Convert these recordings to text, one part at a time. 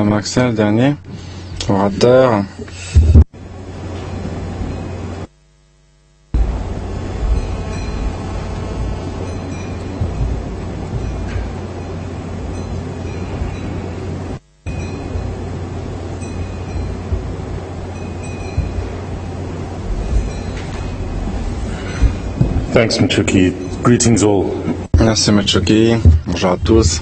Maxel, dernier orateur. Thanks, Machuki. Greetings all. Merci Machuki. Bonjour à tous.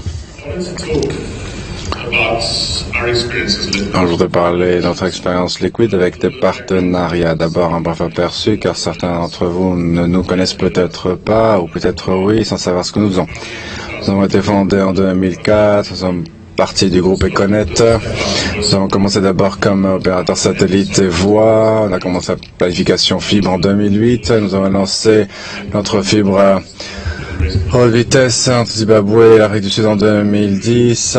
Alors, je voudrais parler de notre expérience liquide avec des partenariats. D'abord, un bref aperçu, car certains d'entre vous ne nous connaissent peut-être pas, ou peut-être oui, sans savoir ce que nous faisons. Nous avons été fondés en 2004, nous sommes partie du groupe Econet. Nous avons commencé d'abord comme opérateur satellite et voix. On a commencé la planification fibre en 2008. Nous avons lancé notre fibre haute vitesse entre Zimbabwe et l'Afrique du Sud en 2010.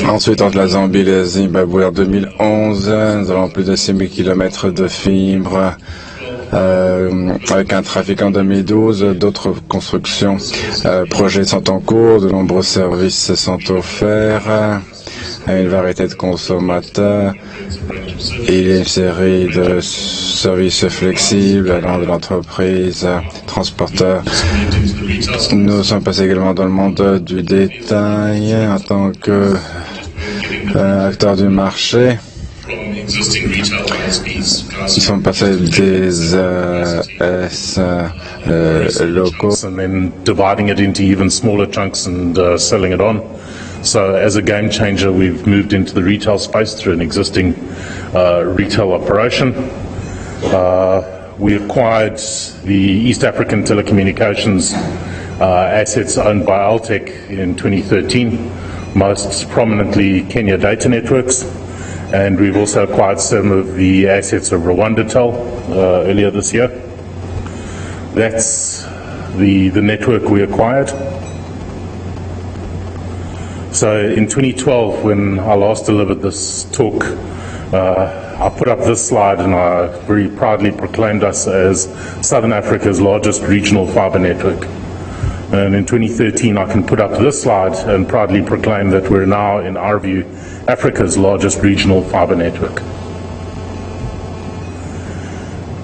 Ensuite, entre la Zambie et le Zimbabwe en 2011. Nous avons plus de 6000 km de fibre. Avec un trafic en 2012, d'autres constructions, projets sont en cours, de nombreux services sont offerts à une variété de consommateurs. Il y a une série de services flexibles allant de l'entreprise, transporteur. Nous sommes passés également dans le monde du détail en tant que acteur du marché. Ils sont passés des locaux. And then dividing it into even smaller chunks and selling it on. So as a game changer, we've moved into the retail space through an existing retail operation. We acquired the East African telecommunications assets owned by Altec in 2013, most prominently Kenya Data Networks. And we've also acquired some of the assets of Rwandatel earlier this year. That's the network we acquired. So in 2012, when I last delivered this talk, I put up this slide and I very proudly proclaimed us as Southern Africa's largest regional fiber network. And in 2013, I can put up this slide and proudly proclaim that we're now, in our view, Africa's largest regional fiber network.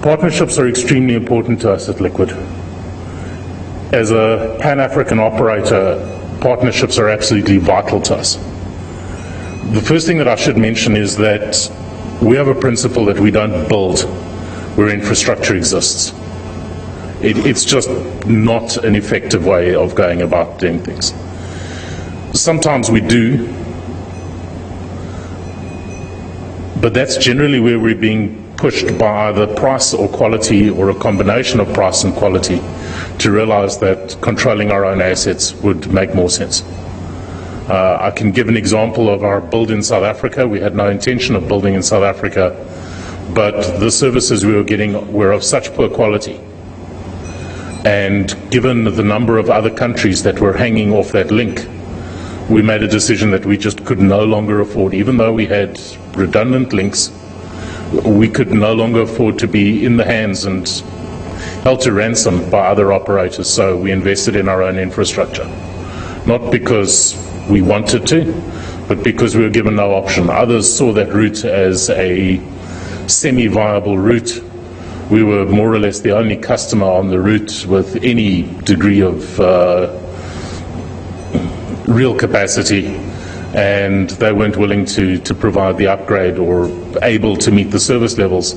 Partnerships are extremely important to us at Liquid. As a Pan-African operator, partnerships are absolutely vital to us. The first thing that I should mention is that we have a principle that we don't build where infrastructure exists. It's just not an effective way of going about doing things. Sometimes we do, but that's generally where we're being pushed by either price or quality or a combination of price and quality to realize that controlling our own assets would make more sense. I can give an example of our build in South Africa. We had no intention of building in South Africa, but the services we were getting were of such poor quality. And given the number of other countries that were hanging off that link, we made a decision that we just could no longer afford, even though we had redundant links, we could no longer afford to be in the hands and held to ransom by other operators, so we invested in our own infrastructure. Not because we wanted to, but because we were given no option. Others saw that route as a semi-viable route. We were more or less the only customer on the route with any degree of real capacity, and they weren't willing to provide the upgrade or able to meet the service levels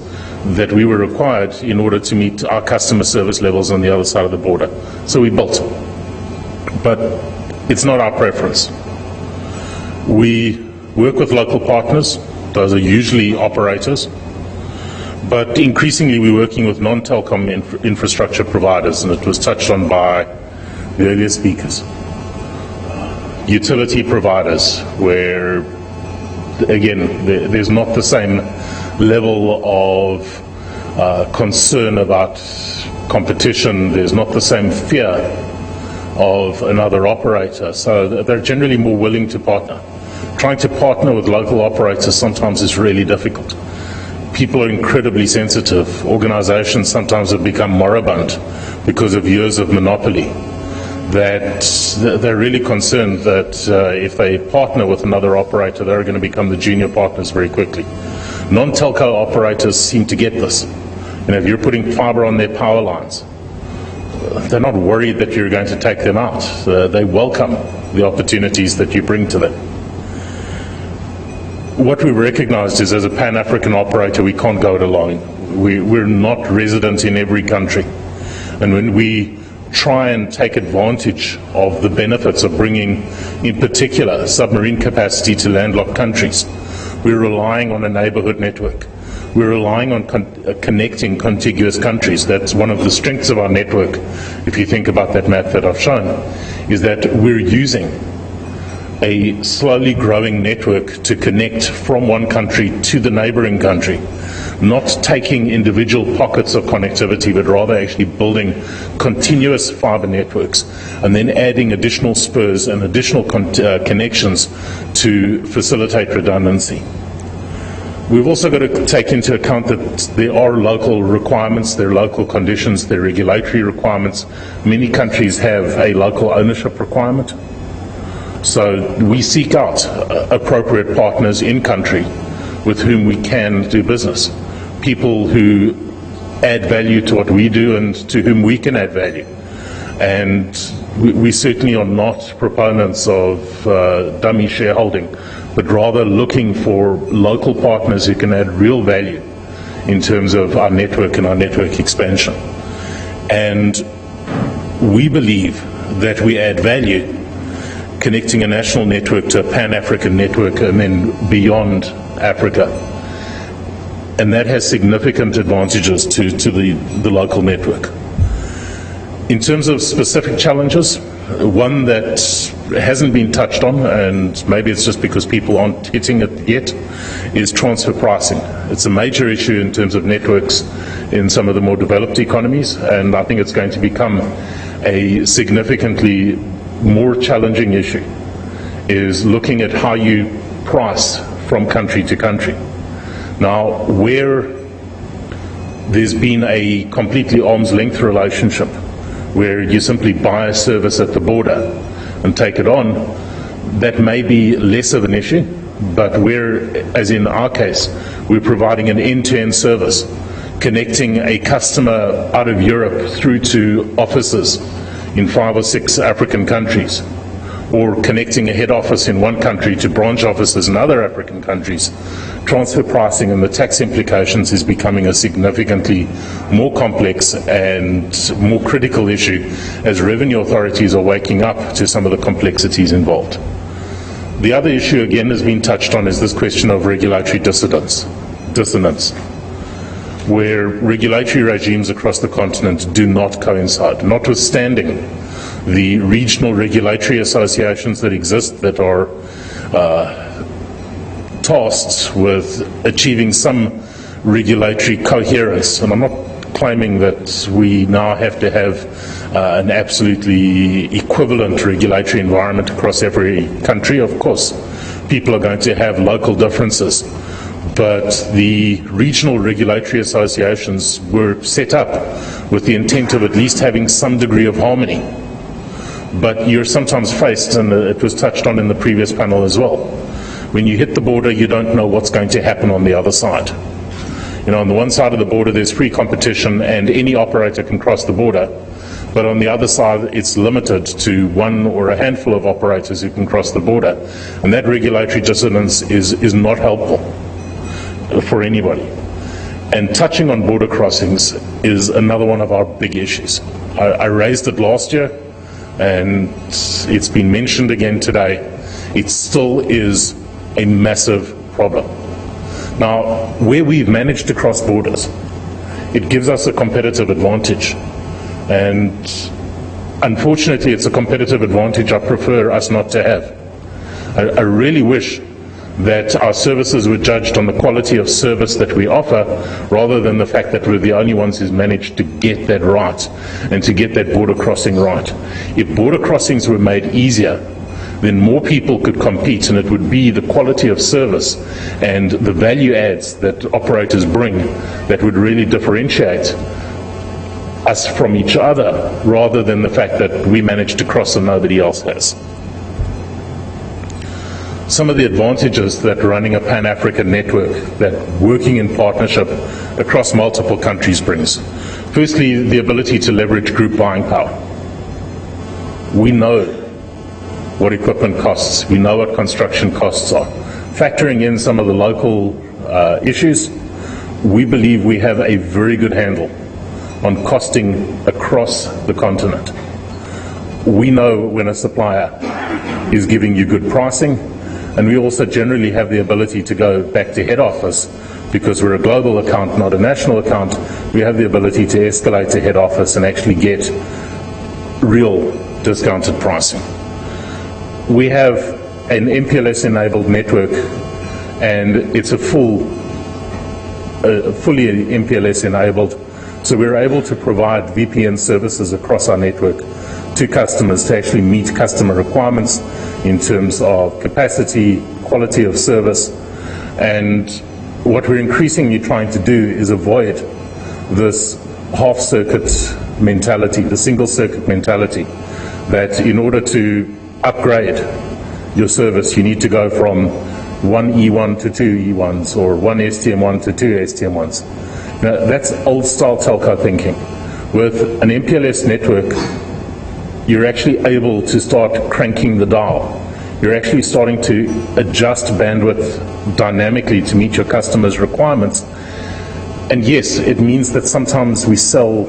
that we were required in order to meet our customer service levels on the other side of the border. So we built. But it's not our preference. We work with local partners. Those are usually operators. But increasingly we're working with non-telecom infrastructure providers, and it was touched on by the earlier speakers. Utility providers, where again there's not the same level of concern about competition, there's not the same fear of another operator, so they're generally more willing to partner. Trying to partner with local operators sometimes is really difficult. People are incredibly sensitive. Organizations sometimes have become moribund because of years of monopoly. that they're really concerned that if they partner with another operator, they're going to become the junior partners very quickly. Non-telco operators seem to get this. If you're putting fiber on their power lines, they're not worried that you're going to take them out. They welcome the opportunities that you bring to them. What we've recognized is, as a Pan-African operator, we can't go it alone. We're not resident in every country. And when we try and take advantage of the benefits of bringing, in particular, submarine capacity to landlocked countries, we're relying on a neighborhood network. We're relying on connecting contiguous countries. That's one of the strengths of our network, if you think about that map that I've shown, is that we're using a slowly growing network to connect from one country to the neighboring country, not taking individual pockets of connectivity, but rather actually building continuous fiber networks and then adding additional spurs and additional connections to facilitate redundancy. We've also got to take into account that there are local requirements, there are local conditions, there are regulatory requirements. Many countries have a local ownership requirement. So we seek out appropriate partners in country with whom we can do business. People who add value to what we do and to whom we can add value. And we certainly are not proponents of dummy shareholding, but rather looking for local partners who can add real value in terms of our network and our network expansion. And we believe that we add value connecting a national network to a Pan-African network and then beyond Africa. And that has significant advantages to the local network. In terms of specific challenges, one that hasn't been touched on, and maybe it's just because people aren't hitting it yet, is transfer pricing. It's a major issue in terms of networks in some of the more developed economies, and I think it's going to become a significantly more challenging issue, is looking at how you price from country to country. Now, where there's been a completely arm's length relationship, where you simply buy a service at the border and take it on, that may be less of an issue, but where, as in our case, we're providing an end-to-end service, connecting a customer out of Europe through to offices in 5 or 6 African countries, or connecting a head office in one country to branch offices in other African countries, transfer pricing and the tax implications is becoming a significantly more complex and more critical issue as revenue authorities are waking up to some of the complexities involved. The other issue, again, has been touched on, is this question of regulatory dissonance, where regulatory regimes across the continent do not coincide, notwithstanding the regional regulatory associations that exist that are tasked with achieving some regulatory coherence. And I'm not claiming that we now have to have an absolutely equivalent regulatory environment across every country. Of course, people are going to have local differences. But the regional regulatory associations were set up with the intent of at least having some degree of harmony. But you're sometimes faced, and it was touched on in the previous panel as well, when you hit the border, you don't know what's going to happen on the other side. On the one side of the border, there's free competition and any operator can cross the border. But on the other side, it's limited to one or a handful of operators who can cross the border. And that regulatory dissonance is not helpful for anybody. And touching on border crossings is another one of our big issues. I raised it last year, and it's been mentioned again today. It still is a massive problem. Now, where we've managed to cross borders, it gives us a competitive advantage. And unfortunately, it's a competitive advantage I prefer us not to have. I really wish that our services were judged on the quality of service that we offer, rather than the fact that we're the only ones who's managed to get that right and to get that border crossing right. If border crossings were made easier, then more people could compete, and it would be the quality of service and the value adds that operators bring that would really differentiate us from each other rather than the fact that we managed to cross and nobody else has. Some of the advantages that running a Pan-African network, that working in partnership across multiple countries brings. Firstly, the ability to leverage group buying power. We know what equipment costs, we know what construction costs are. Factoring in some of the local issues, we believe we have a very good handle on costing across the continent. We know when a supplier is giving you good pricing, and we also generally have the ability to go back to head office because we're a global account, not a national account. We have the ability to escalate to head office and actually get real discounted pricing. We have an MPLS-enabled network, and it's a fully MPLS-enabled, so we're able to provide VPN services across our network to customers to actually meet customer requirements in terms of capacity, quality of service, and what we're increasingly trying to do is avoid this half-circuit mentality, the single-circuit mentality, that in order to upgrade your service, you need to go from one E1 to two E1s, or one STM1 to two STM1s. Now, that's old-style telco thinking. With an MPLS network, you're actually able to start cranking the dial. You're actually starting to adjust bandwidth dynamically to meet your customers' requirements. And yes, it means that sometimes we sell,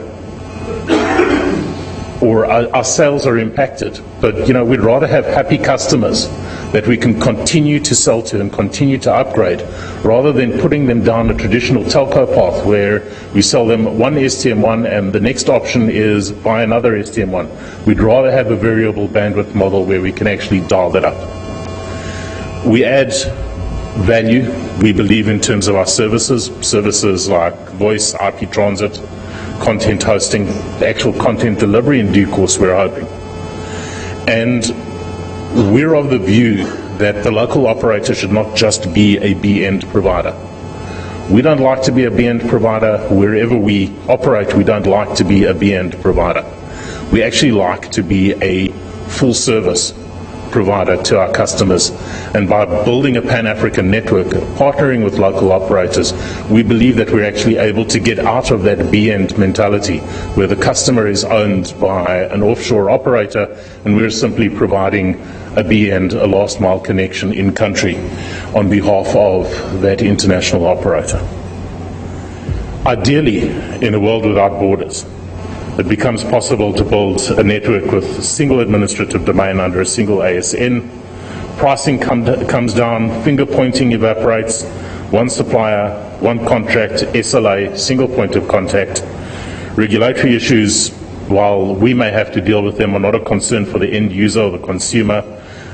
or our sales are impacted, but we'd rather have happy customers that we can continue to sell to and continue to upgrade, rather than putting them down a traditional telco path where we sell them one STM1 and the next option is buy another STM1. We'd rather have a variable bandwidth model where we can actually dial that up. We add value, we believe, in terms of our services like voice, IP transit, content hosting, the actual content delivery in due course, we're hoping. And we're of the view that the local operator should not just be a B-end provider. We don't like to be a B-end provider. Wherever we operate, we don't like to be a B-end provider. We actually like to be a full-service provider to our customers. And by building a Pan-African network, partnering with local operators, we believe that we're actually able to get out of that B-end mentality where the customer is owned by an offshore operator and we're simply providing a B-end, a last mile connection in country on behalf of that international operator. Ideally, in a world without borders, it becomes possible to build a network with a single administrative domain under a single ASN. Pricing comes down, finger pointing evaporates, one supplier, one contract, SLA, single point of contact. Regulatory issues, while we may have to deal with them, are not a concern for the end user or the consumer,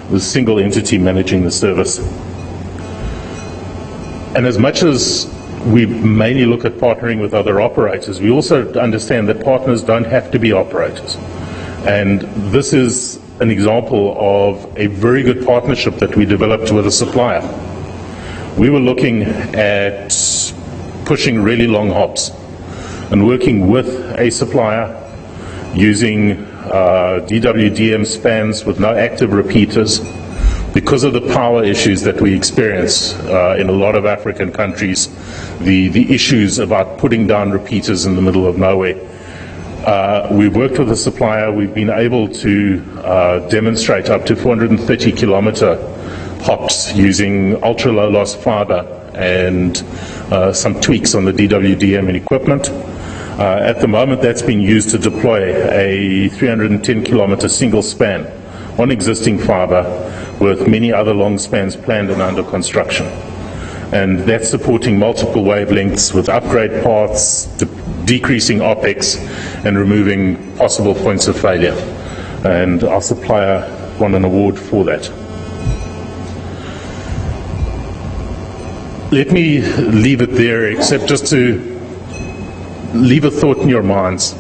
with a single entity managing the service. And as much as we mainly look at partnering with other operators, we also understand that partners don't have to be operators. And this is an example of a very good partnership that we developed with a supplier. We were looking at pushing really long hops and working with a supplier using DWDM spans with no active repeaters. Because of the power issues that we experience in a lot of African countries, the issues about putting down repeaters in the middle of nowhere. We've worked with a supplier. We've been able to demonstrate up to 430 kilometer hops using ultra low loss fiber and some tweaks on the DWDM and equipment. At the moment, that's being used to deploy a 310 kilometer single span on existing fiber, with many other long spans planned and under construction. And that's supporting multiple wavelengths with upgrade paths, decreasing OPEX, and removing possible points of failure. And our supplier won an award for that. Let me leave it there, except just to leave a thought in your minds,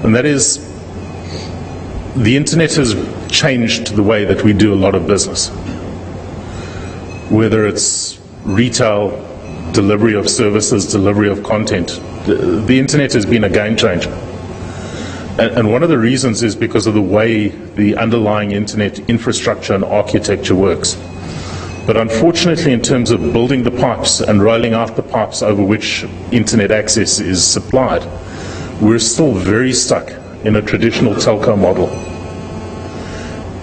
and that is, the internet has changed the way that we do a lot of business. Whether it's retail, delivery of services, delivery of content, the internet has been a game changer. And one of the reasons is because of the way the underlying internet infrastructure and architecture works. But unfortunately, in terms of building the pipes and rolling out the pipes over which internet access is supplied, we're still very stuck in a traditional telco model.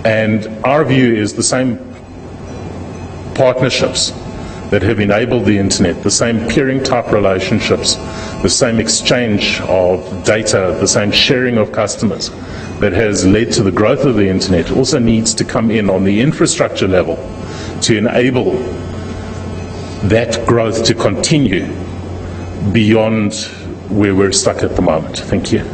And our view is the same partnerships that have enabled the internet, the same peering type relationships, the same exchange of data, the same sharing of customers that has led to the growth of the internet also needs to come in on the infrastructure level to enable that growth to continue beyond where we're stuck at the moment. Thank you.